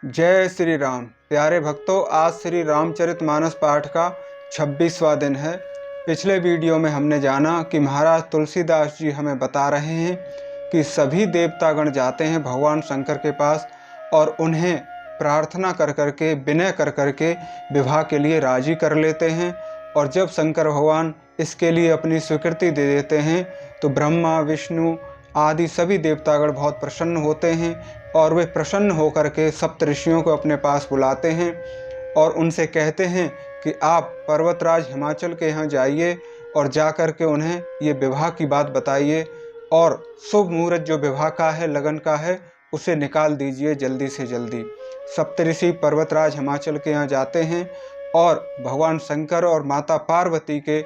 जय श्री राम। प्यारे भक्तों, आज श्री रामचरितमानस पाठ का 26वां दिन है। पिछले वीडियो में हमने जाना कि महाराज तुलसीदास जी हमें बता रहे हैं कि सभी देवतागण जाते हैं भगवान शंकर के पास और उन्हें प्रार्थना कर करके, विनय कर करके विवाह के लिए राजी कर लेते हैं। और जब शंकर भगवान इसके लिए अपनी स्वीकृति दे देते हैं तो ब्रह्मा, विष्णु आदि सभी देवतागण बहुत प्रसन्न होते हैं और वे प्रसन्न होकर के सप्तऋषियों को अपने पास बुलाते हैं और उनसे कहते हैं कि आप पर्वतराज हिमाचल के यहाँ जाइए और जा कर के उन्हें ये विवाह की बात बताइए और शुभ मुहूर्त जो विवाह का है, लगन का है, उसे निकाल दीजिए जल्दी से जल्दी। सप्तऋषि पर्वतराज हिमाचल के यहाँ जाते हैं और भगवान शंकर और माता पार्वती के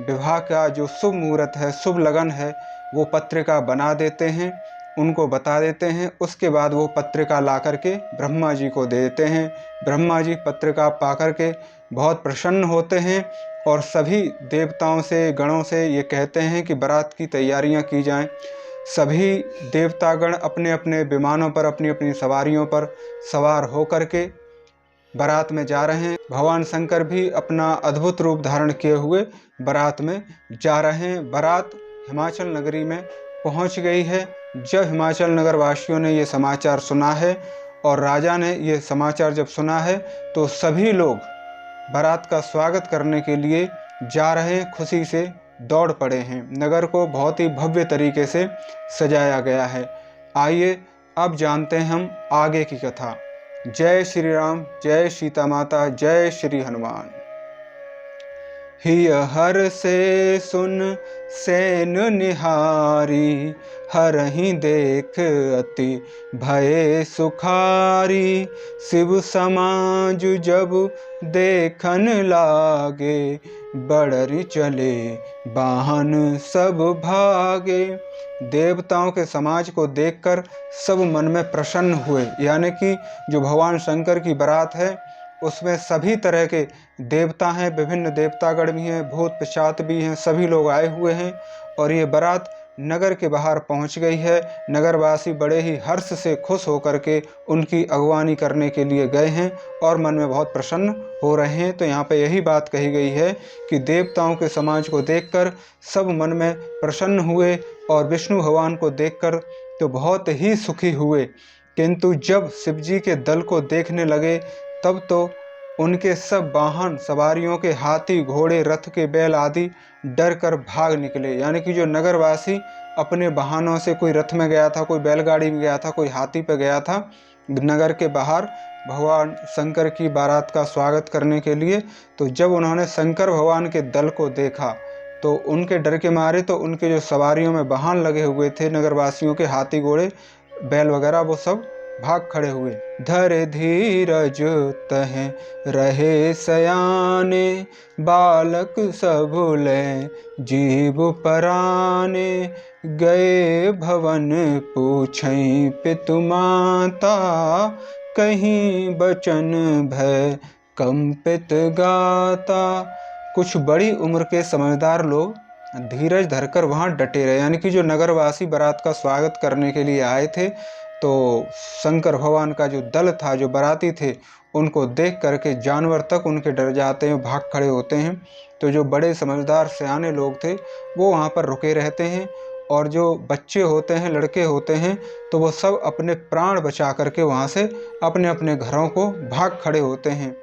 विवाह का जो शुभ मुहूर्त है, शुभ लगन है, वो पत्रिका बना देते हैं, उनको बता देते हैं। उसके बाद वो पत्रिका ला करके ब्रह्मा जी को दे देते हैं। ब्रह्मा जी पत्रिका पा करके बहुत प्रसन्न होते हैं और सभी देवताओं से, गणों से ये कहते हैं कि बारात की तैयारियां की जाएं। सभी देवतागण अपने अपने विमानों पर, अपनी अपनी सवारियों पर सवार होकर के बारात में जा रहे हैं। भगवान शंकर भी अपना अद्भुत रूप धारण किए हुए बारात में जा रहे हैं। बारात हिमाचल नगरी में पहुंच गई है। जब हिमाचल नगर वासियों ने ये समाचार सुना है और राजा ने ये समाचार जब सुना है तो सभी लोग बारात का स्वागत करने के लिए जा रहे हैं, खुशी से दौड़ पड़े हैं। नगर को बहुत ही भव्य तरीके से सजाया गया है। आइए अब जानते हैं हम आगे की कथा। जय श्री राम, जय सीता माता, जय श्री हनुमान। हिय हर से सुन सेन निहारी, हरहि देख अति भय सुखारी। शिव समाज जब देखन लागे, बड़री चले बाहन सब भागे। देवताओं के समाज को देखकर सब मन में प्रसन्न हुए, यानी कि जो भगवान शंकर की बारात है उसमें सभी तरह के देवता हैं, विभिन्न देवतागण भी हैं, भूत पिशाच भी हैं, सभी लोग आए हुए हैं और ये बारात नगर के बाहर पहुंच गई है। नगरवासी बड़े ही हर्ष से खुश होकर के उनकी अगवानी करने के लिए गए हैं और मन में बहुत प्रसन्न हो रहे हैं। तो यहाँ पे यही बात कही गई है कि देवताओं के समाज को देखकर सब मन में प्रसन्न हुए और विष्णु भगवान को देखकर तो बहुत ही सुखी हुए। किंतु जब शिव जी के दल को देखने लगे तब तो उनके सब वाहन सवारियों के हाथी, घोड़े, रथ के बैल आदि डर कर भाग निकले। यानी कि जो नगरवासी अपने वाहनों से, कोई रथ में गया था, कोई बैलगाड़ी में गया था, कोई हाथी पे गया था, नगर के बाहर भगवान शंकर की बारात का स्वागत करने के लिए, तो जब उन्होंने शंकर भगवान के दल को देखा तो उनके डर के मारे तो उनके जो सवारियों में वाहन लगे हुए थे नगरवासियों के, हाथी, घोड़े, बैल वगैरह, वो सब भाग खड़े हुए। धर धीरज तहें रहे सयाने, बालक सब ले जीव पराने। गए भवन पूछई पितु माता, कहीं बचन भय कंपित गाता। कुछ बड़ी उम्र के समझदार लोग धीरज धरकर वहां डटे रहे। यानी कि जो नगरवासी बारात का स्वागत करने के लिए आए थे तो शंकर भगवान का जो दल था, जो बाराती थे, उनको देख करके जानवर तक उनके डर जाते हैं, भाग खड़े होते हैं। तो जो बड़े समझदार सयाने लोग थे वो वहाँ पर रुके रहते हैं और जो बच्चे होते हैं, लड़के होते हैं, तो वो सब अपने प्राण बचा करके वहाँ से अपने अपने घरों को भाग खड़े होते हैं।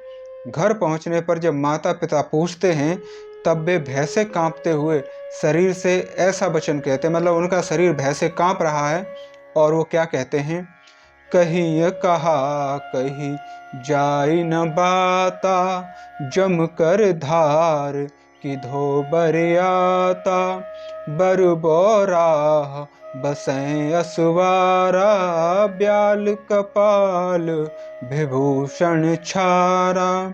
घर पहुँचने पर जब माता पिता पूछते हैं तब वे भय से काँपते हुए शरीर से ऐसा वचन कहते हैं, मतलब उनका शरीर भय से काँप रहा है और वो क्या कहते हैं, कहीं कहा कहीं जाई न बाता, जम कर धार कि धो बरियाता। बर बोराह बसें असवारा, ब्याल कपाल विभूषण छारा।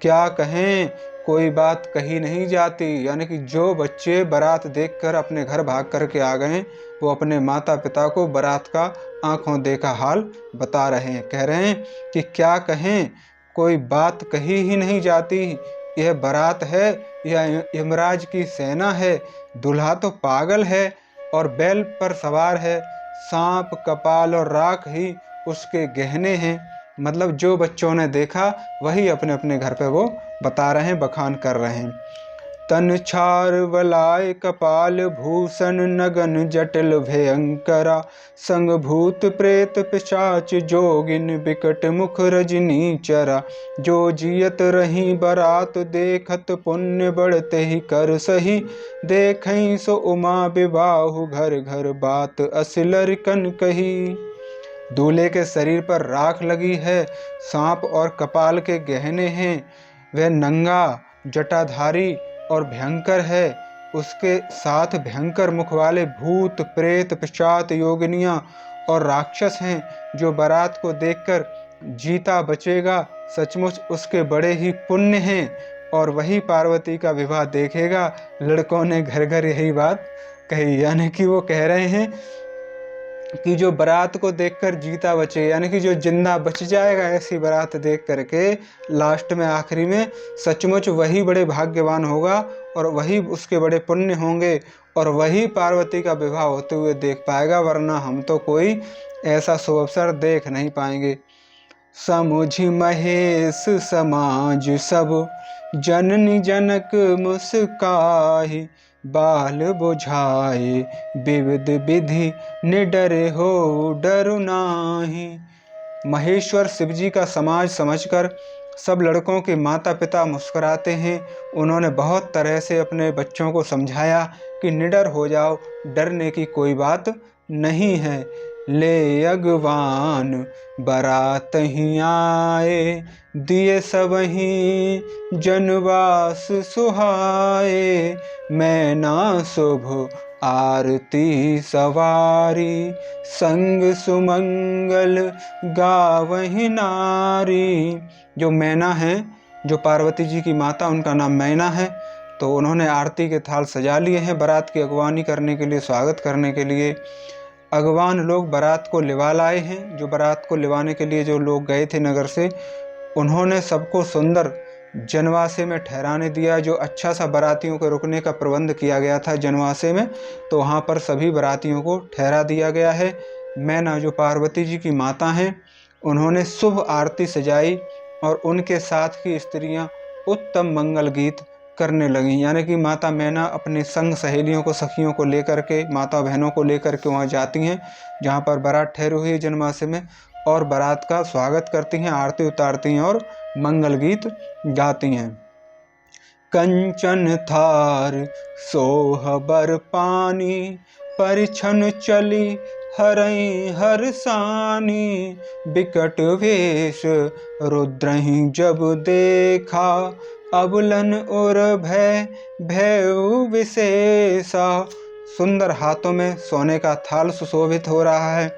क्या कहें, कोई बात कही नहीं जाती। यानी कि जो बच्चे बारात देखकर अपने घर भाग करके आ गए वो अपने माता पिता को बारात का आंखों देखा हाल बता रहे हैं, कह रहे हैं कि क्या कहें, कोई बात कही ही नहीं जाती। यह बारात है, यह यमराज की सेना है, दूल्हा तो पागल है और बैल पर सवार है, सांप, कपाल और राख ही उसके गहने हैं। मतलब जो बच्चों ने देखा वही अपने अपने घर पे वो बता रहे हैं, बखान कर रहे हैं। तन छार वलाय कपाल भूषण नगन जटिल भयंकरा, संग भूत प्रेत पिशाच जोगिन बिकट मुख रजनी चरा, जो जियत रही बरात देखत पुण्य बढ़ते ही कर सही, देखई सो उमा विवाहु घर घर बात असिलर कन कही। दूल्हे के शरीर पर राख लगी है, सांप और कपाल के गहने हैं, वह नंगा जटाधारी और भयंकर है। उसके साथ भयंकर मुख वाले भूत प्रेत पिशाच योगिनियां और राक्षस हैं। जो बारात को देखकर जीता बचेगा सचमुच उसके बड़े ही पुण्य हैं, और वही पार्वती का विवाह देखेगा। लड़कों ने घर घर यही बात कही, यानी कि वो कह रहे हैं कि जो बारात को देखकर जीता बचे, यानी कि जो जिंदा बच जाएगा ऐसी बारात देख करके लास्ट में आखिरी में, सचमुच वही बड़े भाग्यवान होगा और वही उसके बड़े पुण्य होंगे और वही पार्वती का विवाह होते हुए देख पाएगा, वरना हम तो कोई ऐसा शुभ अवसर देख नहीं पाएंगे। समुझि महेश समाज सब, जननी जनक मुस्काहि, बाल बुझाए विविध विधि निडरे हो डरु नाहि। महेश्वर शिवजी का समाज समझकर सब लड़कों के माता पिता मुस्कुराते हैं। उन्होंने बहुत तरह से अपने बच्चों को समझाया कि निडर हो जाओ, डरने की कोई बात नहीं है। ले अगवान बारात ही आए, दिए सबहीं जनवास सुहाए, मैना शुभ आरती सवारी, संग सुमंगल गावहि नारी। जो मैना है, जो पार्वती जी की माता, उनका नाम मैना है। तो उन्होंने आरती के थाल सजा लिए हैं बारात की अगवानी करने के लिए, स्वागत करने के लिए। अगवान लोग बारात को लिवा लाए हैं। जो बारात को लिवाने के लिए जो लोग गए थे नगर से, उन्होंने सबको सुंदर जनवासे में ठहराने दिया। जो अच्छा सा बारातियों के रुकने का प्रबंध किया गया था जनवासे में, तो वहाँ पर सभी बारातियों को ठहरा दिया गया है। मैना जो पार्वती जी की माता हैं, उन्होंने शुभ आरती सजाई और उनके साथ की स्त्रियां उत्तम मंगल गीत करने लगी। यानी कि माता मैना अपने संग सहेलियों को, सखियों को लेकर के, माता बहनों को लेकर के वहाँ जाती हैं जहाँ पर बारात ठहरी हुई है जनवासे में, और बारात का स्वागत करती हैं, आरती उतारती हैं और मंगल गीत गाती हैं। कंचन थार सोह बर पानी, परिछन चली हरई हरसानी, बिकट वेश रुद्रहि जब देखा, अबुलन और भय भयउ विशेषा। सुंदर हाथों में सोने का थाल सुशोभित हो रहा है।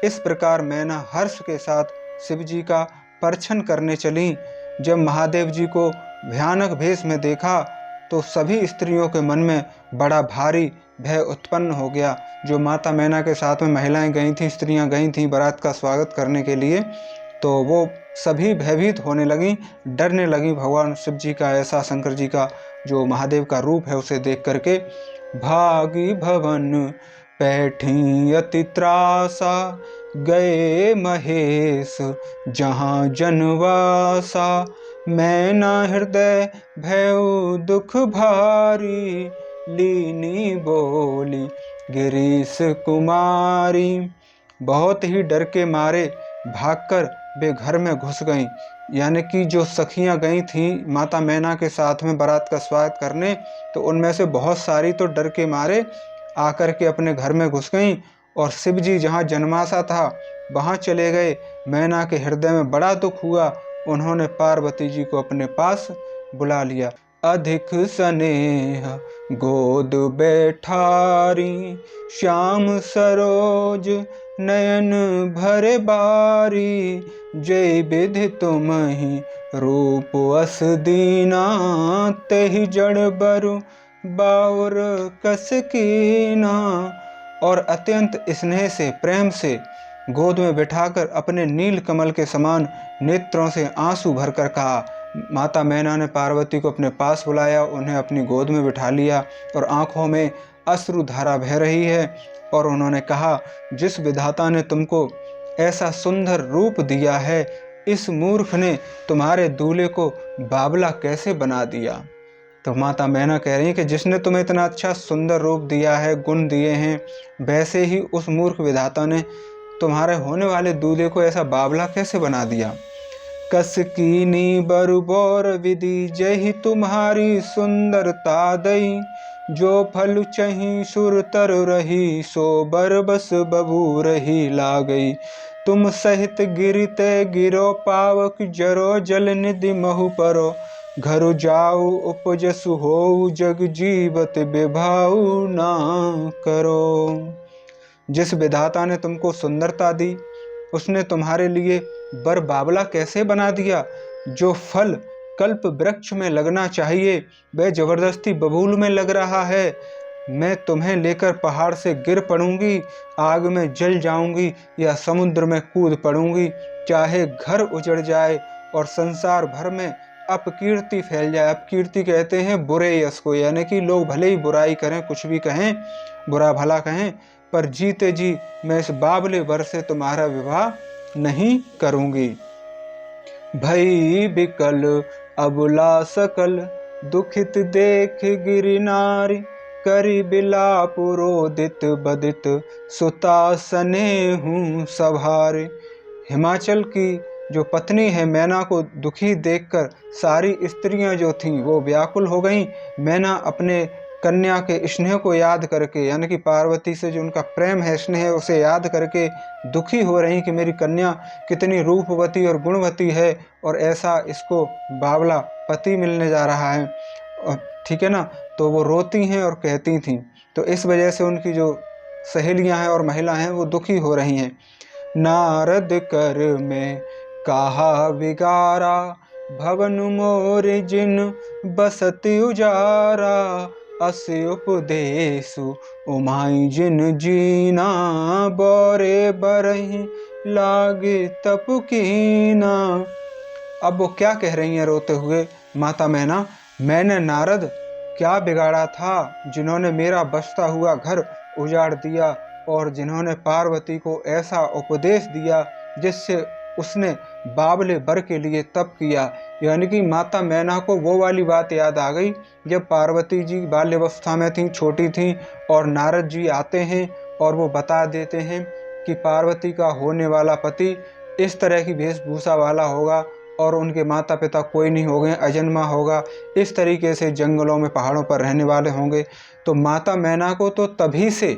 इस प्रकार मैना हर्ष के साथ शिवजी का परछन करने चली। जब महादेव जी को भयानक भेष में देखा तो सभी स्त्रियों के मन में बड़ा भारी भय उत्पन्न हो गया। जो माता मैना के साथ में महिलाएं गई थीं, स्त्रियां गई थीं बारात का स्वागत करने के लिए, तो वो सभी भयभीत होने लगी, डरने लगी भगवान शिव जी का, ऐसा शंकर जी का जो महादेव का रूप है उसे देख करके। भागी भवन पैठी अति त्रासा, गए महेश जहाँ जनवासा, मैना हृदय भयउ दुख भारी, लीनी बोली गिरीश कुमारी। बहुत ही डर के मारे भागकर वे घर में घुस गईं। यानी कि जो सखियां गई थीं माता मैना के साथ में बारात का स्वागत करने, तो उनमें से बहुत सारी तो डर के मारे आकर के अपने घर में घुस गईं और शिव जी जहाँ जनवासा था वहाँ चले गए। मैना के हृदय में बड़ा दुख हुआ। उन्होंने पार्वती जी को अपने पास बुला लिया। अधिक स्नेह गोद बैठारी, श्याम सरोज नयन भरे बारी, जय विधि तुम ही रूप अस दीना, तेहि जड़ बरु बाउर कस कीना। और अत्यंत स्नेह से, प्रेम से गोद में बिठाकर अपने नील कमल के समान नेत्रों से आंसू भरकर कहा। माता मैना ने पार्वती को अपने पास बुलाया, उन्हें अपनी गोद में बिठा लिया और आंखों में अश्रुधारा बह रही है। और उन्होंने कहा, जिस विधाता ने तुमको ऐसा सुंदर रूप दिया है, इस मूर्ख ने तुम्हारे दूल्हे को बाबला कैसे बना दिया। तो माता मैना कह रही है कि जिसने तुम्हें इतना अच्छा सुंदर रूप दिया है, गुण दिए हैं, वैसे ही उस मूर्ख विधाता ने तुम्हारे होने वाले दूल्हे को ऐसा बाबला कैसे बना दिया। कस कीनी बरुबोर विधि जही तुम्हारी सुंदरता दई, जो फल चही सुर तर रही सो बर बस बबू रही ला गई। तुम सहित गिरते गिरो पावक जरो जल निधि महु परो, घर जाऊ उपजसु हो जग जीवत विभाऊ ना करो। जिस विधाता ने तुमको सुंदरता दी उसने तुम्हारे लिए बर बाबला कैसे बना दिया। जो फल कल्प वृक्ष में लगना चाहिए वह जबरदस्ती बबूल में लग रहा है। मैं तुम्हें लेकर पहाड़ से गिर पड़ूंगी, आग में जल जाऊंगी या समुद्र में कूद पड़ूंगी, चाहे घर उजड़ जाए और संसार भर में अपकीर्ति फैल जाए। अपकीर्ति कहते हैं बुरे यश को, यानी कि लोग भले ही बुराई करें, कुछ भी कहें, बुरा भला कहें, पर जीते जी मैं इस बाबले वर से तुम्हारा विवाह नहीं करूंगी। भई बिकल अबुला सकल दुखित देख गिरि नारी, करी बिलाप रोदित बदित सुता सनेहु सभारे। हिमाचल की जो पत्नी है मैना को दुखी देखकर सारी स्त्रियां जो थीं वो व्याकुल हो गईं। मैना अपने कन्या के स्नेह को याद करके, यानी कि पार्वती से जो उनका प्रेम है, स्नेह है, उसे याद करके दुखी हो रही कि मेरी कन्या कितनी रूपवती और गुणवती है और ऐसा इसको बावला पति मिलने जा रहा है, ठीक है ना। तो वो रोती हैं और कहती थीं। तो इस वजह से उनकी जो सहेलियां हैं और महिला हैं वो दुखी हो रही हैं। नारद कर में कहा विगारा, भवन मोर जिन बसति उजारा, अस उपदेशु उमाई जिन जीना, बोरे बरही लागे तप कीना। अब वो क्या कह रही हैं रोते हुए माता मैना, मैंने नारद क्या बिगाड़ा था जिन्होंने मेरा बसता हुआ घर उजाड़ दिया और जिन्होंने पार्वती को ऐसा उपदेश दिया जिससे उसने बाबले बर के लिए तप किया। यानी कि माता मैना को वो वाली बात याद आ गई जब पार्वती जी बाल्यावस्था में थीं, छोटी थीं, और नारद जी आते हैं और वो बता देते हैं कि पार्वती का होने वाला पति इस तरह की वेशभूषा वाला होगा और उनके माता पिता कोई नहीं होंगे, अजन्मा होगा, इस तरीके से जंगलों में पहाड़ों पर रहने वाले होंगे। तो माता मैना को तो तभी से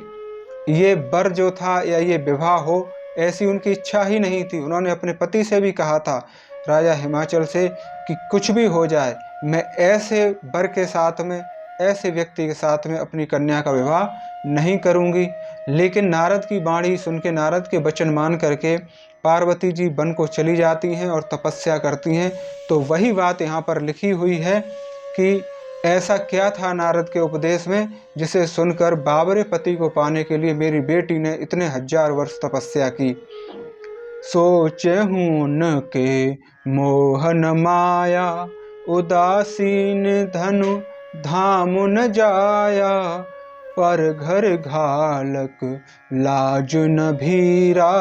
ये बर जो था या ये विवाह हो ऐसी उनकी इच्छा ही नहीं थी। उन्होंने अपने पति से भी कहा था, राजा हिमाचल से, कि कुछ भी हो जाए मैं ऐसे बर के साथ में, ऐसे व्यक्ति के साथ में अपनी कन्या का विवाह नहीं करूंगी। लेकिन नारद की वाणी सुन के, नारद के वचन मान करके पार्वती जी वन को चली जाती हैं और तपस्या करती हैं। तो वही बात यहाँ पर लिखी हुई है कि ऐसा क्या था नारद के उपदेश में जिसे सुनकर बाबरे पति को पाने के लिए मेरी बेटी ने इतने 1000 वर्ष तपस्या की। सोचहूं न के मोहन माया, उदासीन धनु धाम न जाया, पर घर घालक लाज न भीरा,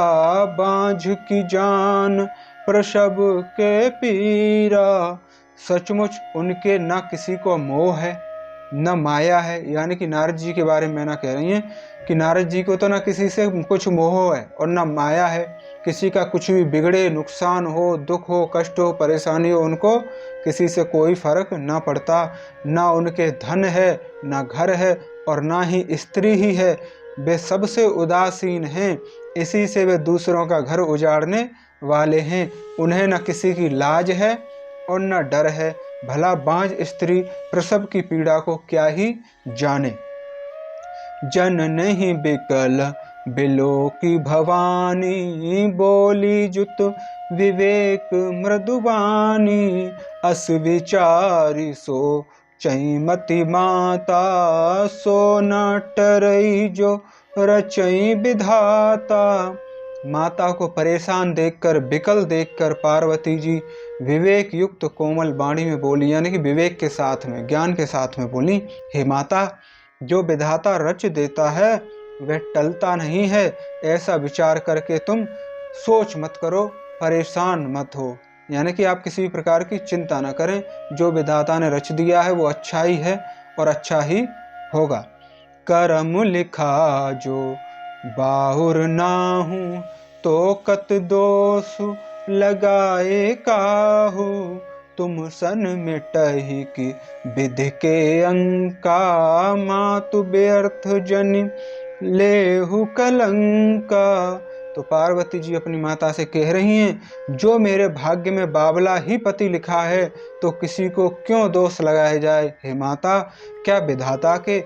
बांझ की जान प्रसव के पीरा। सचमुच उनके ना किसी को मोह है न माया है। यानी कि नारद जी के बारे में मैना कह रही हैं कि नारद जी को तो ना किसी से कुछ मोह है और ना माया है। किसी का कुछ भी बिगड़े, नुकसान हो, दुख हो, कष्ट हो, परेशानी हो, उनको किसी से कोई फर्क ना पड़ता। ना उनके धन है, ना घर है और ना ही स्त्री ही है। वे सबसे उदासीन हैं, इसी से वे दूसरों का घर उजाड़ने वाले हैं। उन्हें न किसी की लाज है और न डर है। भला बांझ स्त्री प्रसव की पीड़ा को क्या ही जाने। जन नहीं बिकल बिलो की भवानी, बोली जुत विवेक मृदुबानी, अस विचारी सो चैमति माता, सो न टरई जो रचई विधाता। माता को परेशान देखकर, बिकल देखकर पार्वती जी विवेक युक्त कोमल वाणी में बोली, यानी कि विवेक के साथ में, ज्ञान के साथ में बोली, हे माता, जो विधाता रच देता है वह टलता नहीं है। ऐसा विचार करके तुम सोच मत करो परेशान मत हो, यानी कि आप किसी भी प्रकार की चिंता न करें। जो विधाता ने रच दिया है वो अच्छा ही है और अच्छा ही होगा। करम लिखा जो बाहुर नाहू, तो कत दोष लगाए काहू। तुम सन मिटहि की विधि के अंका, मातु व्यर्थ जनि लेहु कलंका। तो पार्वती जी अपनी माता से कह रही हैं, जो मेरे भाग्य में बावला ही पति लिखा है तो किसी को क्यों दोष लगाया जाए। हे माता, क्या विधाता के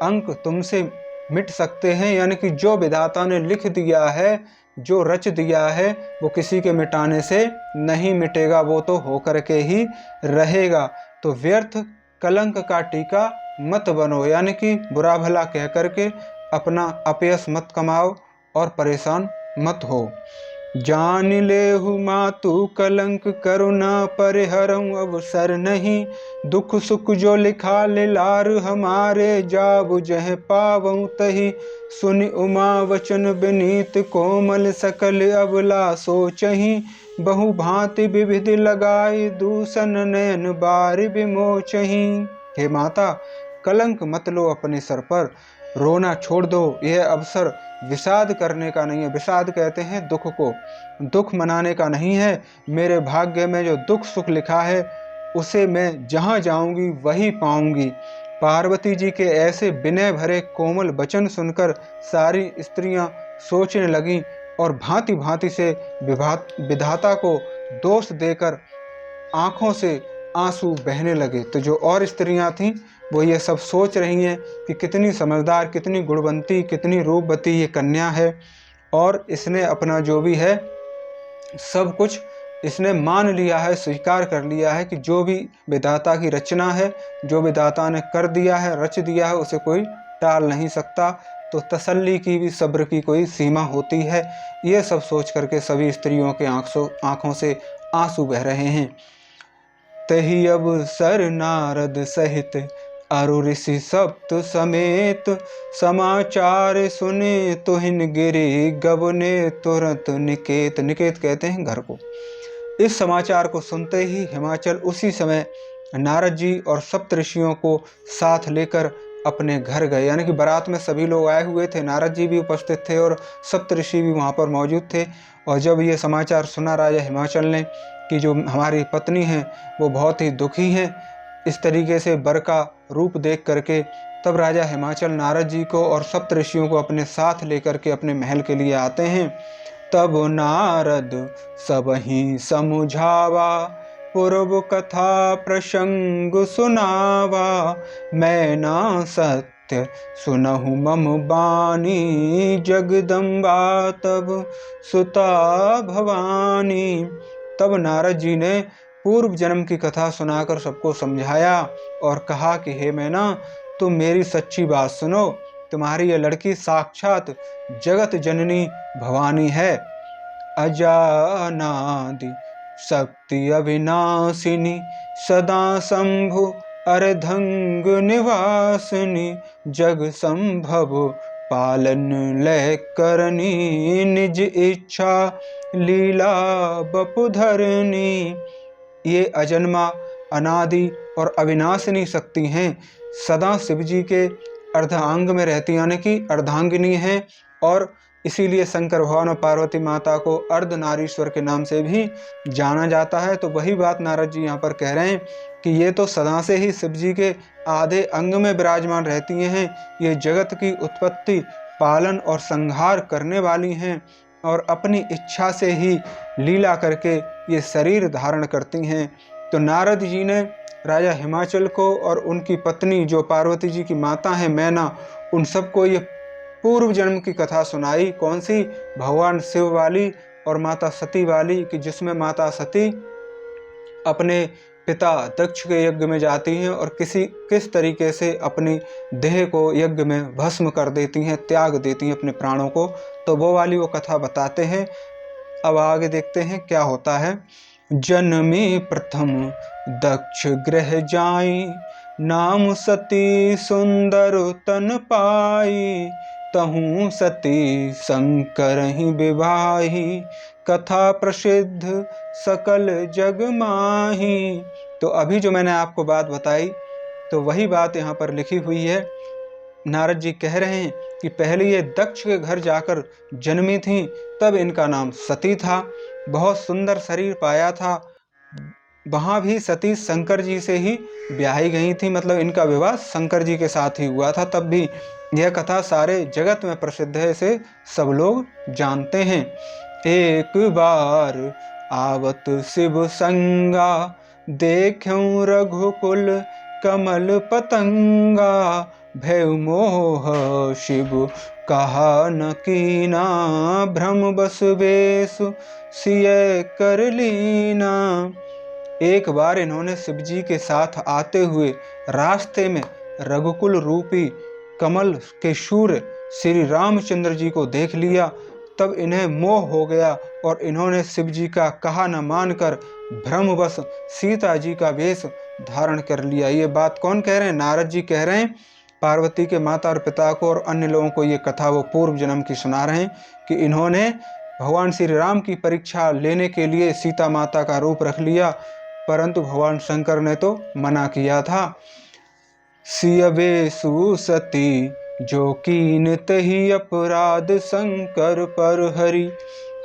अंक तुमसे मिट सकते हैं? यानी कि जो विधाता ने लिख दिया है, जो रच दिया है, वो किसी के मिटाने से नहीं मिटेगा, वो तो होकर के ही रहेगा। तो व्यर्थ कलंक का टीका मत बनो, यानी कि बुरा भला कह करके अपना अपयश मत कमाओ और परेशान मत हो। जान लेहु मातु कलंक, करुणा परिहरऊं अवसर नहीं। दुख सुख जो लिखा लार हमारे, जाबु जह पावऊं तही। सुनि उमा वचन विनीत, कोमल सकल अबला सोचही। बहु भांति विविधि लगाई, दूषण नयन बार विमोचही। हे माता, कलंक मत लो अपने सर पर, रोना छोड़ दो। यह अवसर विषाद करने का नहीं है। विषाद कहते हैं दुख को, दुख मनाने का नहीं है। मेरे भाग्य में जो दुख सुख लिखा है उसे मैं जहाँ जाऊंगी वही पाऊंगी। पार्वती जी के ऐसे विनय भरे कोमल वचन सुनकर सारी स्त्रियां सोचने लगीं और भांति भांति से विधाता को दोष देकर आंखों से आंसू बहने लगे। तो जो और स्त्रियां थीं वो ये सब सोच रही हैं कि कितनी समझदार, कितनी गुणवंती, कितनी रूपवती ये कन्या है, और इसने अपना जो भी है सब कुछ इसने मान लिया है, स्वीकार कर लिया है कि जो भी विधाता की रचना है, जो विधाता ने कर दिया है, रच दिया है, उसे कोई टाल नहीं सकता। तो तसल्ली की भी सब्र की कोई सीमा होती है। ये सब सोच करके सभी स्त्रियों के आंखों से आंसू बह रहे हैं। तही अब सर नारद सहित अरु ऋषि सप्त समेत, समाचार सुने तुहिन गिरि गबने तुरंत निकेत। निकेत कहते हैं घर को। इस समाचार को सुनते ही हिमाचल उसी समय नारद जी और सप्त ऋषियों को साथ लेकर अपने घर गए। यानी कि बारात में सभी लोग आए हुए थे, नारद जी भी उपस्थित थे और सप्त ऋषि भी वहाँ पर मौजूद थे। और जब ये समाचार सुना राजा हिमाचल ने कि जो हमारी पत्नी हैं वो बहुत ही दुखी हैं इस तरीके से वर का रूप देख करके, तब राजा हिमाचल नारद जी को और सप्त ऋषियों को अपने साथ लेकर के अपने महल के लिए आते हैं। तब नारद सबहि समुझावा, पूर्व कथा प्रसंग सुनावा। मैं ना सत्य सुनहु मम बानी, जगदम्बा तब सुता भवानी। तब नारद जी ने पूर्व जन्म की कथा सुनाकर सबको समझाया और कहा कि हे मैना, तुम मेरी सच्ची बात सुनो। तुम्हारी यह लड़की साक्षात जगत जननी भवानी है, अजानादि शक्ति अविनाशिनी, सदा शंभु अर्धंग निवासिनी। जग संभव पालन लय करनी, निज इच्छा लीला बपुधरनी। ये अजन्मा, अनादि और अविनाशिनी शक्ति हैं। सदा शिव जी के अर्धांग में रहती, यानी कि अर्धांगिनी हैं, और इसीलिए शंकर भगवान और पार्वती माता को अर्धनारीश्वर के नाम से भी जाना जाता है। तो वही बात नारद जी यहाँ पर कह रहे हैं कि ये तो सदा से ही शिव जी के आधे अंग में विराजमान रहती हैं। ये जगत की उत्पत्ति, पालन और संहार करने वाली हैं और अपनी इच्छा से ही लीला करके ये शरीर धारण करती हैं। तो नारद जी ने राजा हिमाचल को और उनकी पत्नी जो पार्वती जी की माता हैं मैना, उन सबको ये पूर्व जन्म की कथा सुनाई। कौन सी? भगवान शिव वाली और माता सती वाली, कि जिसमें माता सती अपने पिता दक्ष के यज्ञ में जाती हैं और किस तरीके से अपनी देह को यज्ञ में भस्म कर देती हैं, त्याग देती हैं अपने प्राणों को। तो वो वाली वो कथा बताते हैं। अब आगे देखते हैं क्या होता है। जन्मी प्रथम दक्ष गृह जाई, नाम सती सुंदर तन पाई। तहु सती शंकर ही विवाही, कथा प्रसिद्ध सकल जग माही। तो अभी जो मैंने आपको बात बताई तो वही बात यहाँ पर लिखी हुई है। नारद जी कह रहे हैं कि पहले ये दक्ष के घर जाकर जन्मी थी, तब इनका नाम सती था। बहुत सुंदर शरीर पाया था। वहाँ भी सती शंकर जी से ही ब्याही गई थी, मतलब इनका विवाह शंकर जी के साथ ही हुआ था। तब भी यह कथा सारे जगत में प्रसिद्ध है, इसे सब लोग जानते हैं। एक बार आवत शिव संगा, देख्यूं रघुकुल कमल पतंगा। भय मोह शिव कहा न कीना, भ्रम बस बेस सिय कर लीना। एक बार इन्होंने शिव जी के साथ आते हुए रास्ते में रघुकुल रूपी कमल के सूर्य श्री रामचंद्र जी को देख लिया। तब इन्हें मोह हो गया और इन्होंने शिव जी का कहा न मानकर भ्रमवश सीता जी का वेश धारण कर लिया। ये बात कौन कह रहे हैं? नारद जी कह रहे हैं। पार्वती के माता और पिता को और अन्य लोगों को ये कथा वो पूर्व जन्म की सुना रहे हैं कि इन्होंने भगवान श्री राम की परीक्षा लेने के लिए सीता माता का रूप रख लिया, परंतु भगवान शंकर ने तो मना किया था। सिय वेसु सती जो कीन तहि अपराध, शंकर पर हरि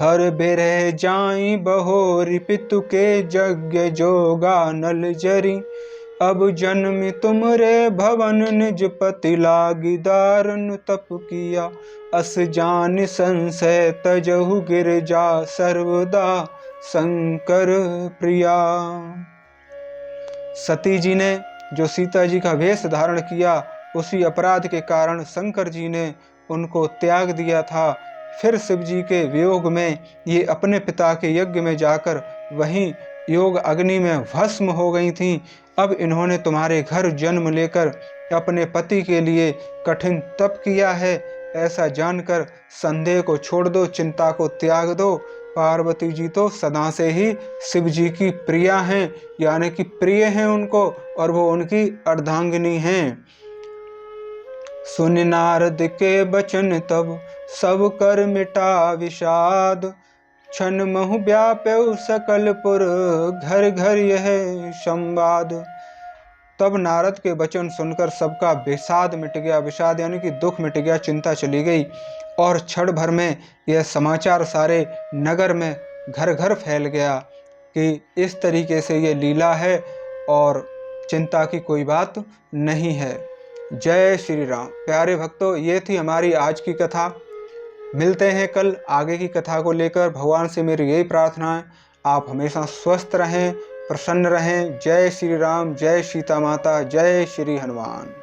हर बिरह जाई बहोरी। पितु के यज्ञ जोगा नल जरी, अब जन्म तुमरे भवन निज पति लागी। दारुण तप किया अस जान संशय, तजहु गिरजा सर्वदा शंकर प्रिया। सती जी ने जो सीता जी का वेश धारण किया, उसी अपराध के कारण शंकर जी ने उनको त्याग दिया था। फिर शिव जी के वियोग में ये अपने पिता के यज्ञ में जाकर वहीं योग अग्नि में भस्म हो गई थीं। अब इन्होंने तुम्हारे घर जन्म लेकर अपने पति के लिए कठिन तप किया है। ऐसा जानकर संदेह को छोड़ दो, चिंता को त्याग दो। पार्वती जी तो सदा से ही शिव जी की प्रिया हैं, यानी कि प्रिय हैं उनको, और वो उनकी अर्धांगिनी हैं। सुन नारद के बचन तब सब कर मिटा विषाद, क्षण महु व्याप्यौ सकलपुर घर घर यह संवाद। तब नारद के वचन सुनकर सबका विषाद मिट गया। विषाद यानी कि दुख मिट गया, चिंता चली गई, और क्षण भर में यह समाचार सारे नगर में घर घर फैल गया कि इस तरीके से ये लीला है और चिंता की कोई बात नहीं है। जय श्री राम। प्यारे भक्तों, ये थी हमारी आज की कथा। मिलते हैं कल आगे की कथा को लेकर। भगवान से मेरी यही प्रार्थना है, आप हमेशा स्वस्थ रहें, प्रसन्न रहें। जय श्री राम, जय सीता माता, जय श्री हनुमान।